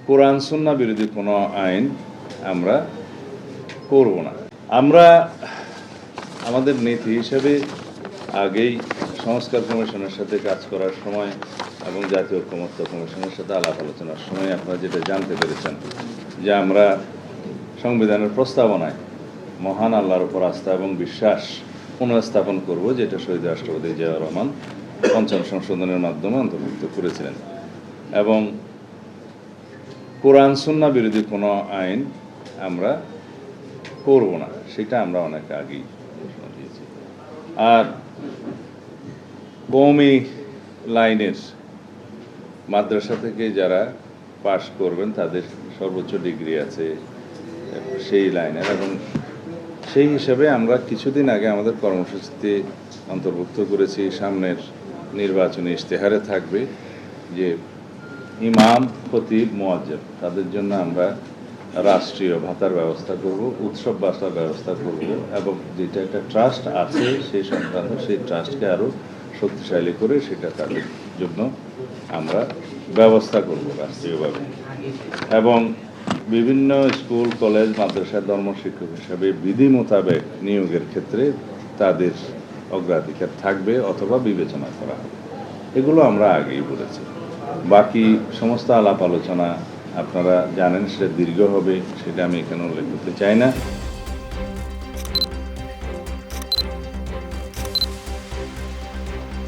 কোরআন সুন্নাহ বিরোধী কোনো আইন আমরা করব না। আমরা আমাদের নীতি হিসেবে আগেই সংস্কার কমিশনের সাথে কাজ করার সময় এবং জাতীয় ঐকমত্য কমিশনের সাথে আলাপ আলোচনার সময় আপনারা যেটা জানতে পেরেছেন যে আমরা সংবিধানের প্রস্তাবনায় মহান আল্লাহর উপর আস্থা এবং বিশ্বাস পুনঃস্থাপন করব, যেটা শহীদ রাষ্ট্রপতি জিয়াউর রহমান পঞ্চম সংশোধনের মাধ্যমে অন্তর্ভুক্ত করেছিলেন। এবং কোরআন সুন্নাহ বিরোধী কোনো আইন আমরা করব না, সেটা আমরা অনেক আগেই ঘোষণা দিয়েছি। আর কওমি লাইনের মাদ্রাসা থেকে যারা পাশ করবেন তাদের সর্বোচ্চ ডিগ্রি আছে সেই লাইনের, এবং সেই হিসাবে আমরা কিছুদিন আগে আমাদের কর্মসূচিতে অন্তর্ভুক্ত করেছি, সামনের নির্বাচনী ইশতেহারে থাকবে যে ইমাম, খতিব, মুয়াজ্জিন তাদের জন্য আমরা রাষ্ট্রীয় ভাতার ব্যবস্থা করব, উৎসব ভাতার ব্যবস্থা করব, এবং যেটা একটা ট্রাস্ট আছে সেই সংক্রান্ত সেই ট্রাস্টকে আরও শক্তিশালী করে সেটা তাদের জন্য আমরা ব্যবস্থা করব রাষ্ট্রীয়ভাবে। এবং বিভিন্ন স্কুল, কলেজ, মাদ্রাসার ধর্মশিক্ষক হিসাবে বিধি মোতাবেক নিয়োগের ক্ষেত্রে তাদের অগ্রাধিকার থাকবে অথবা বিবেচনা করা হবে। এগুলো আমরা আগেই বলেছি। বাকি সমস্ত আলাপ আলোচনা আপনারা জানেন, সেটা দীর্ঘ হবে, সেটা আমি এখানে উল্লেখ করতে চাই না।